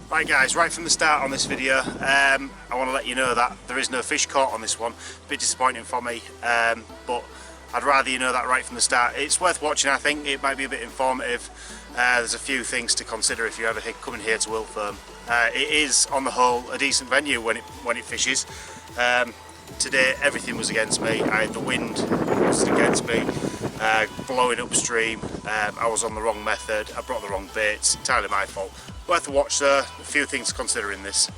Right guys, right from the start on this video, I want to let you know that there is no fish caught on this one. A bit disappointing for me, but I'd rather you know that right from the start. It's worth watching, I think. It might be a bit informative. There's a few things to consider if you're ever coming here to Wilfholme. It is, on the whole, a decent venue when it fishes. Today everything was against me. The wind was against me, blowing upstream. I was on the wrong method, I brought the wrong baits, entirely my fault. Worth a watch though, a few things to consider in this.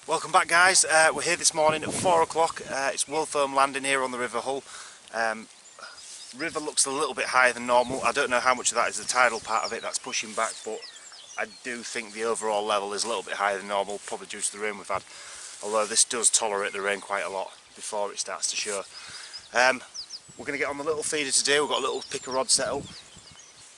Welcome back guys, we're here this morning at 4 o'clock. It's Wilfholme landing here on the river Hull. River looks a little bit higher than normal. I don't know how much of that is the tidal part of it that's pushing back, but I do think the overall level is a little bit higher than normal, probably due to the rain we've had. Although this does tolerate the rain quite a lot before it starts to show. We're going to get on the little feeder today. We've got a little picker rod set up.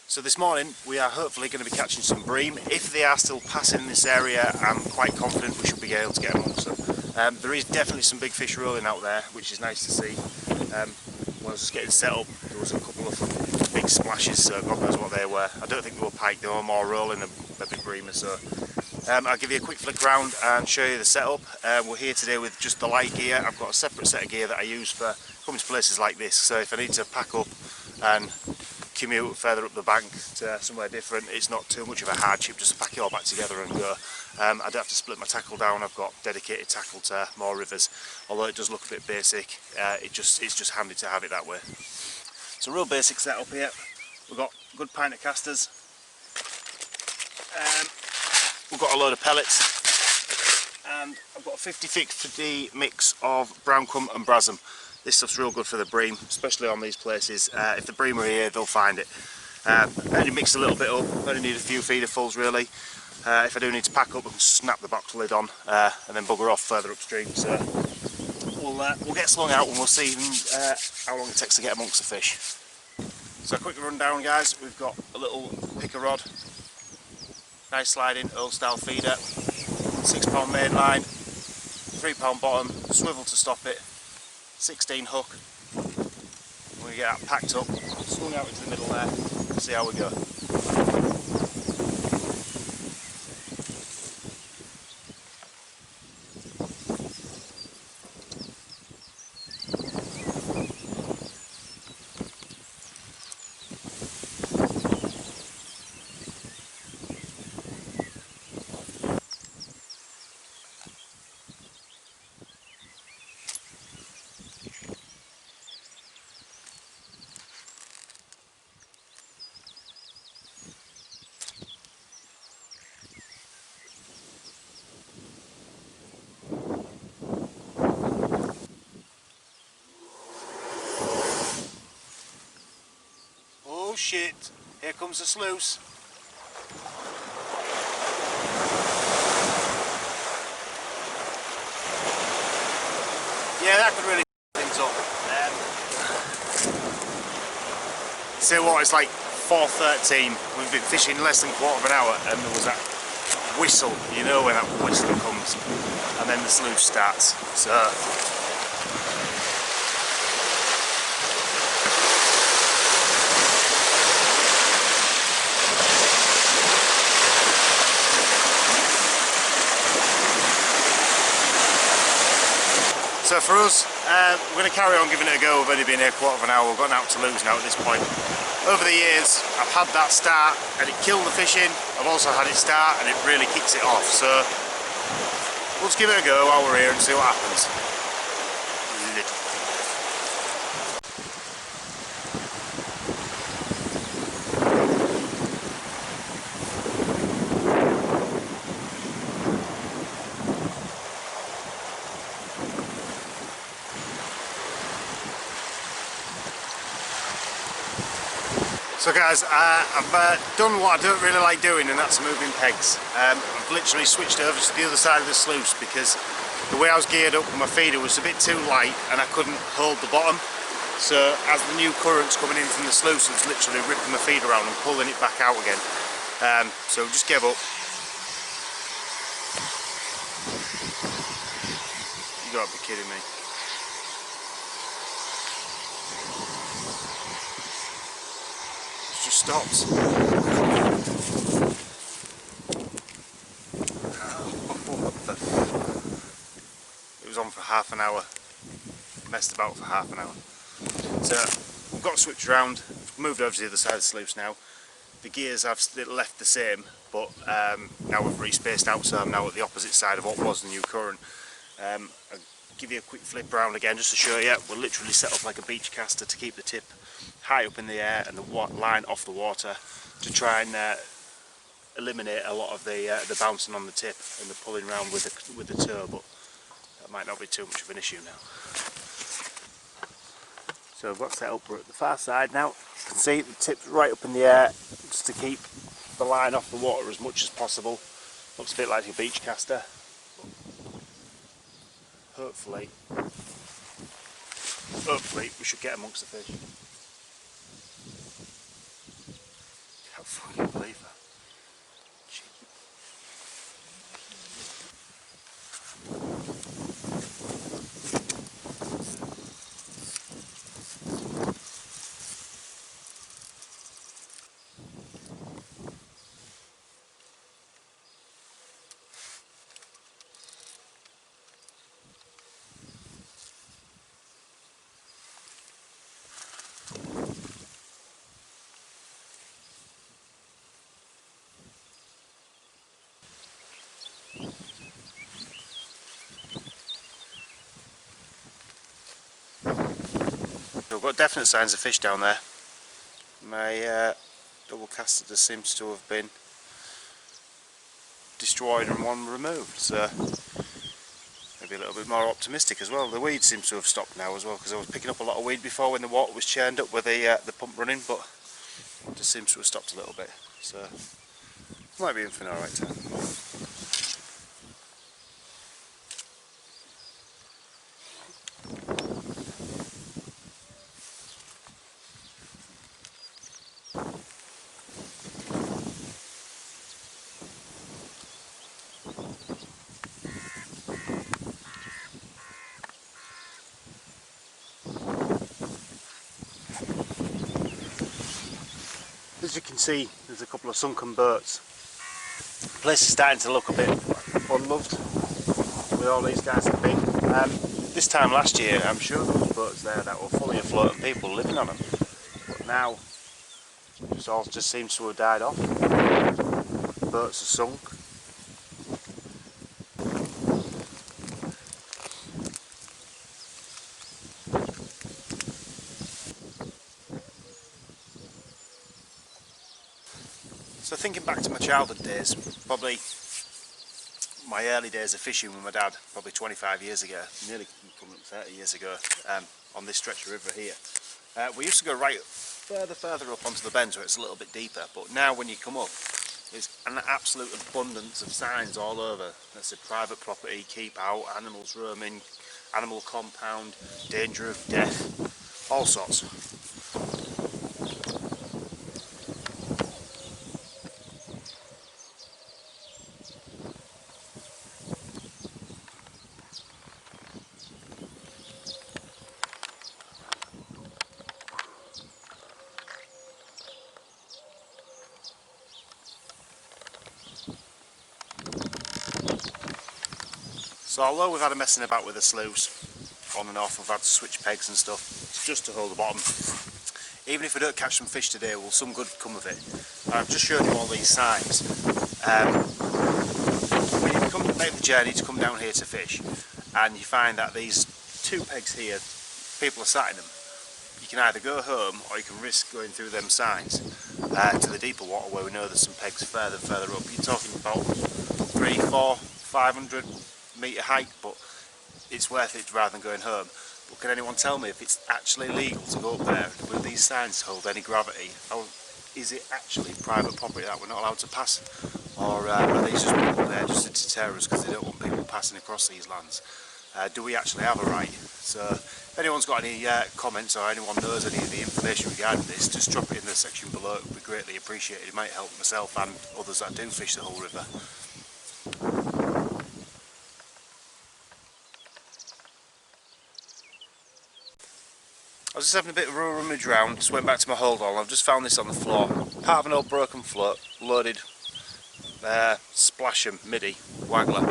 So this morning we are hopefully going to be catching some bream. If they are still passing this area, I'm quite confident we should be able to get amongst them. There is definitely some big fish rolling out there, which is nice to see. When I was just getting set up, there was a couple of big splashes, so God knows what they were. I don't think they were pike, they were more rolling than a big breamer. So I'll give you a quick flick around and show you the setup. We're here today with just the light gear. I've got a separate set of gear that I use for coming to places like this, so if I need to pack up and commute further up the bank to somewhere different, it's not too much of a hardship just to pack it all back together and go. I don't have to split my tackle down. I've got dedicated tackle to more rivers, although it does look a bit basic. It's just handy to have it that way. It's a real basic setup here. We've got a good pint of casters, we've got a load of pellets, and I've got a 50-50 mix of brown cum and brasem. This stuff's real good for the bream, especially on these places. If the bream are here, they'll find it. Only mix a little bit up, only need a few feederfuls really. If I do need to pack up, I can snap the box lid on and then bugger off further upstream. So we'll get slung out and we'll see how long it takes to get amongst the fish. So a quick rundown guys, we've got a little picker rod, nice sliding old style feeder, 6 pound main line, 3 pound bottom, swivel to stop it, 16 hook. We get that packed up, swung out into the middle there, see how we go. Oh shit, here comes the sluice. Yeah, that could really things up. See what, it's like 4:13, we've been fishing less than a quarter of an hour and there was that whistle, you know when that whistle comes, and then the sluice starts. So for us, we're going to carry on giving it a go. We've only been here a quarter of an hour, we've got an out to lose now at this point. Over the years, I've had that start and it killed the fishing. I've also had it start and it really kicks it off. So we'll just give it a go while we're here and see what happens. So guys, I've done what I don't really like doing, and that's moving pegs. I've literally switched over to the other side of the sluice because the way I was geared up with my feeder was a bit too light and I couldn't hold the bottom. So as the new current's coming in from the sluice, it's literally ripping my feeder around and pulling it back out again. So just give up. You gotta be kidding me. It's just stopped. It was on for half an hour. Messed about for half an hour. So we've got switched around, moved over to the other side of the sluice now. The gears I've left the same, but now we've re-spaced out, so I'm now at the opposite side of what was the new current. I'll give you a quick flip around again just to show you. We're literally set up like a beach caster to keep the tip high up in the air and the line off the water to try and eliminate a lot of the bouncing on the tip and the pulling around with the toe, but that might not be too much of an issue now. So I've got set up, we're at the far side now. You can see the tip's right up in the air just to keep the line off the water as much as possible. Looks a bit like a beach caster. Hopefully we should get amongst the fish. Can't fucking believe that. So we've got definite signs of fish down there. My double caster just seems to have been destroyed and one removed, so maybe a little bit more optimistic as well. The weed seems to have stopped now as well, because I was picking up a lot of weed before when the water was churned up with the pump running, but it just seems to have stopped a little bit, so might be in for an alright time. As you can see, there's a couple of sunken boats. The place is starting to look a bit unloved with all these guys that big. This time last year, I'm sure there was boats there that were fully afloat and people living on them. But now, it all just seems to have died off. Boats are sunk. So thinking back to my childhood days, probably my early days of fishing with my dad, probably 25 years ago, nearly coming up 30 years ago, on this stretch of river here. We used to go right further up onto the bend where it's a little bit deeper, but now when you come up, there's an absolute abundance of signs all over. That's a private property, keep out, animals roaming, animal compound, danger of death, all sorts. So although we've had a messing about with the sluice on and off, we've had to switch pegs and stuff, it's just to hold the bottom. Even if we don't catch some fish today, will some good come of it? I've just shown you all these signs. When you make the journey to come down here to fish, and you find that these two pegs here, people are sat in them, you can either go home or you can risk going through them signs to the deeper water where we know there's some pegs further up. You're talking about 300, 400, 500 metre height, but it's worth it rather than going home. But can anyone tell me if it's actually legal to go up there? Will these signs hold any gravity? is it actually private property that we're not allowed to pass, or are these just people there just to deter us because they don't want people passing across these lands? Do we actually have a right? So if anyone's got any comments or anyone knows any of the information regarding this, just drop it in the section below. It would be greatly appreciated. It might help myself and others that do fish the whole river. I was just having a bit of a rummage round, just went back to my hold all. I've just found this on the floor. Part of an old broken float, loaded splash 'em midi waggler.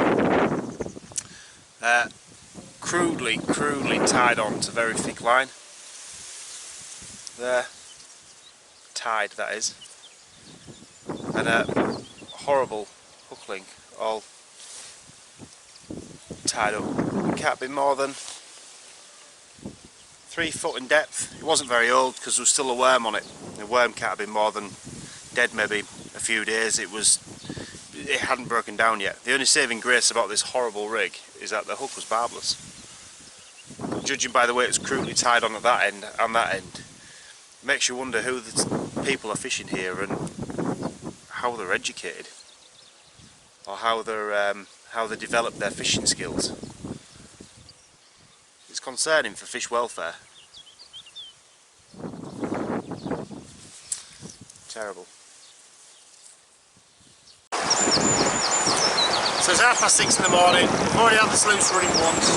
Crudely tied on to very thick line. There, tied that is. And a horrible hook link, all tied up. It can't be more than 3 foot in depth. It wasn't very old because there was still a worm on it. The worm can't have been more than dead maybe a few days. It hadn't broken down yet. The only saving grace about this horrible rig is that the hook was barbless. Judging by the way it was crudely tied on at that end and that end, it makes you wonder who the people are fishing here and how they're educated, or how they develop their fishing skills. It's concerning for fish welfare. Terrible. So it's 6:30 in the morning. We've already had the sluice running once.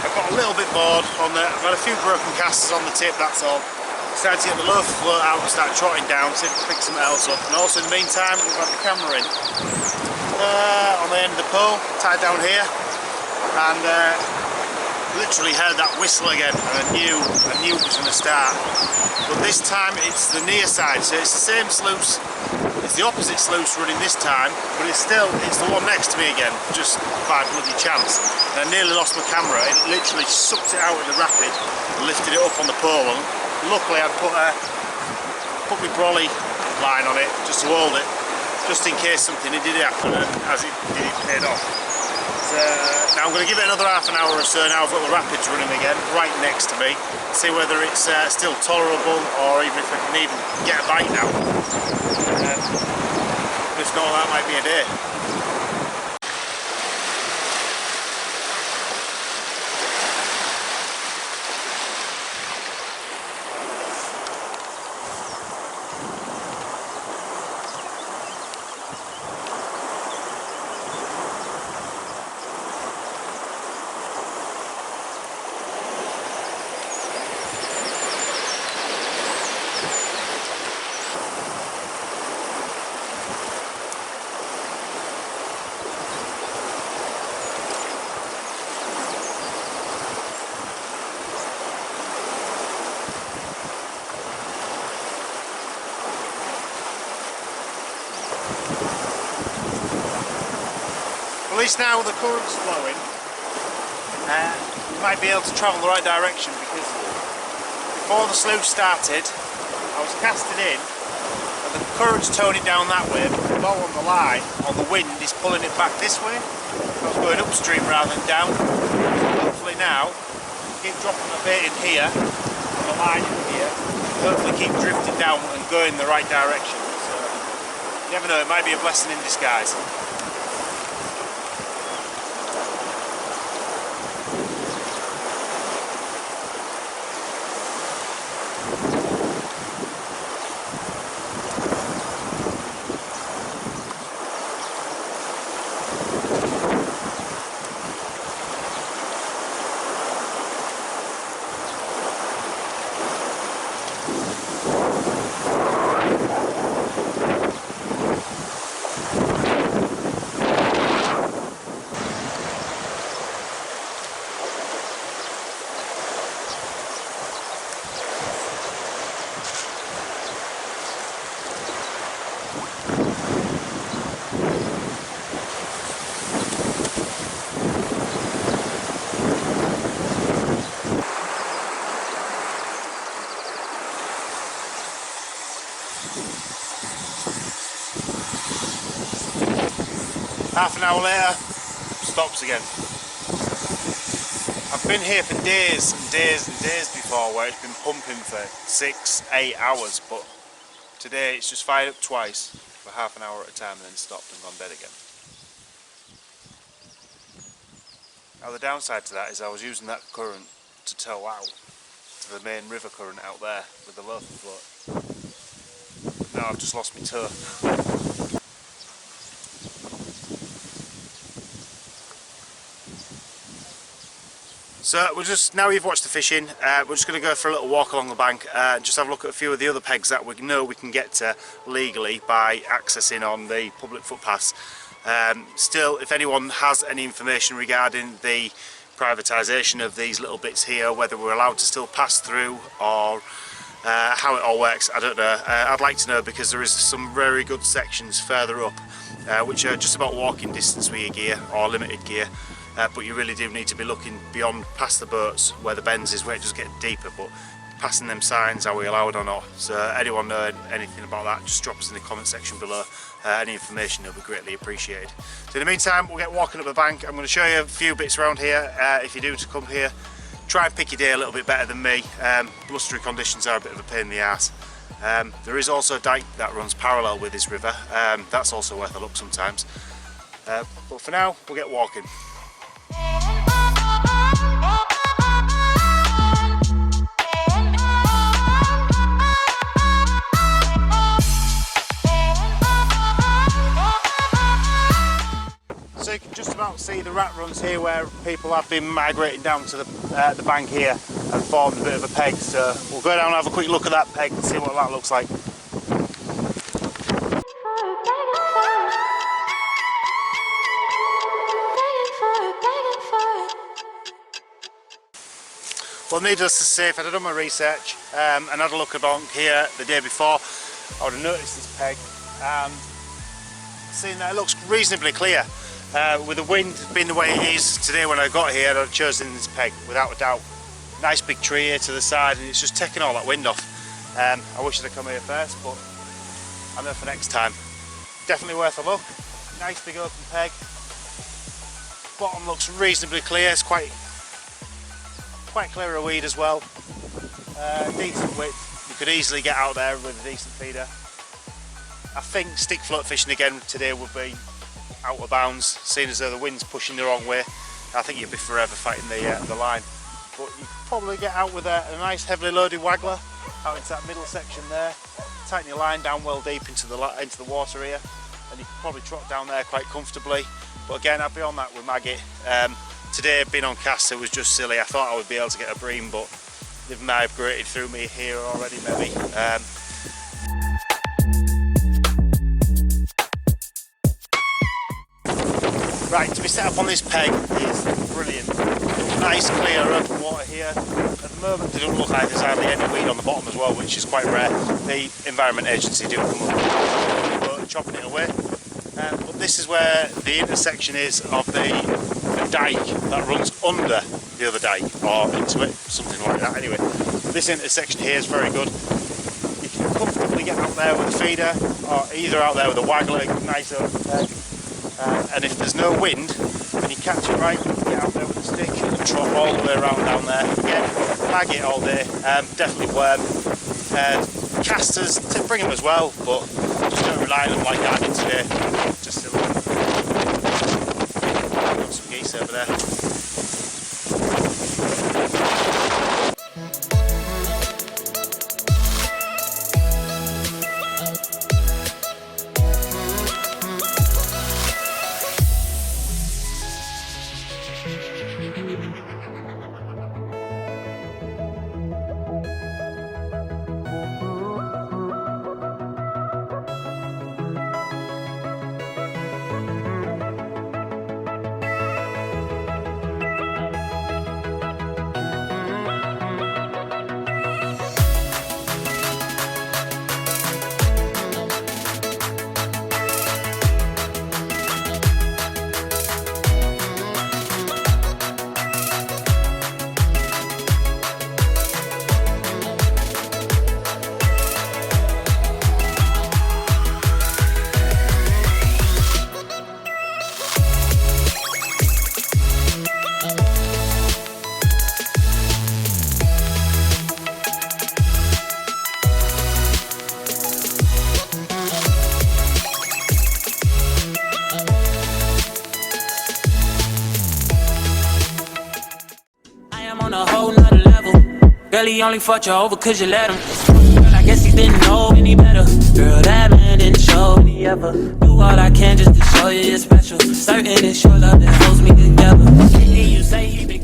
I've got a little bit bored on the. I've had a few broken casters on the tip, that's all. Decided to get the low float out and start trotting down, see if we can pick something else up. And also in the meantime, we've had the camera in on the end of the pole, tied down here, and literally heard that whistle again, and I knew it was going to start. But this time it's the near side, so it's the same sluice, it's the opposite sluice running this time, but it's the one next to me again, just by bloody chance. And I nearly lost my camera. It literally sucked it out in the rapid and lifted it up on the pole, and luckily I'd put my brolly line on it just to hold it, just in case something did happen, and as it did, it paid off. Now I'm going to give it another half an hour or so. Now I've got the rapids running again right next to me, see whether it's still tolerable, or even if I can even get a bite now. If not, that might be a day. At least now with the currents flowing, we might be able to travel the right direction, because before the sluice started I was casting in and the current's toning down that way, but below on the line, or the wind is pulling it back this way. I was going upstream rather than down. So hopefully now, keep dropping the bait in here, and the line in here, hopefully keep drifting down and going the right direction. So you never know, it might be a blessing in disguise. Half an hour later, stops again. I've been here for days and days and days before, where it's been pumping for 6-8 hours, but Today it's just fired up twice for half an hour at a time and then stopped and gone dead again. Now the downside to that is I was using that current to tow out to the main river current out there with the local float. Now I've just lost my tow. So we're just, now you've watched the fishing, we're just going to go for a little walk along the bank and just have a look at a few of the other pegs that we know we can get to legally by accessing on the public footpaths. Still, if anyone has any information regarding the privatisation of these little bits here, whether we're allowed to still pass through or how it all works, I don't know. I'd like to know, because there is some very good sections further up which are just about walking distance with your gear or limited gear. But you really do need to be looking beyond past the boats where the bends is, where it does get deeper, but passing them signs, are we allowed or not? So anyone know anything about that, just drop us in the comment section below. Any information will be greatly appreciated. So in the meantime, we'll get walking up the bank. I'm going to show you a few bits around here. If you do to come here, try and pick your day a little bit better than me. Blustery conditions are a bit of a pain in the arse. There is also a dike that runs parallel with this river. That's also worth a look sometimes. But for now, we'll get walking. So you can just about see the rat runs here where people have been migrating down to the bank here and formed a bit of a peg. So we'll go down and have a quick look at that peg and see what that looks like. Well, needless to say, if I'd done my research and had a look at bank here the day before, I would have noticed this peg and seen that it looks reasonably clear. With the wind being the way it is today when I got here, I'd have chosen this peg without a doubt. Nice big tree here to the side and it's just taking all that wind off. I wish I'd have come here first, but I know for next time. Definitely worth a look. Nice big open peg. Bottom looks reasonably clear, it's quite clear of weed as well. Decent width, you could easily get out there with a decent feeder. I think stick float fishing again today would be out of bounds, seeing as though the wind's pushing the wrong way. I think you'd be forever fighting the line. But you could probably get out with a nice heavily loaded waggler out into that middle section there. Tighten your line down well deep into the water here, and you could probably trot down there quite comfortably. But again, I'd be on that with maggot. Today being on cast, it was just silly. I thought I would be able to get a bream, but they've migrated through me here already maybe. Right, to be set up on this peg is brilliant. Nice clear open water here. At the moment they don't look like there's hardly any weed on the bottom as well, which is quite rare. The Environment Agency do come up and chopping it away. But this is where the intersection is of the dike that runs under the other dike, or into it, something like that anyway. This intersection here is very good. You can comfortably get out there with a feeder, or either out there with a waggler, nice open peg. And if there's no wind and you catch it right, you can get out there with a stick and trot all the way around down there. Again, maggot all day, definitely worm. Casters, bring them as well, but just don't rely on them like I did today. Just silly. Got some geese over there. a whole nother level. Girl, he only fucked you over cause you let him. Girl, I guess he didn't know any better. Girl, that man didn't show me ever. Do all I can just to show you you're special. Certain it's your love that holds me together. And you say he been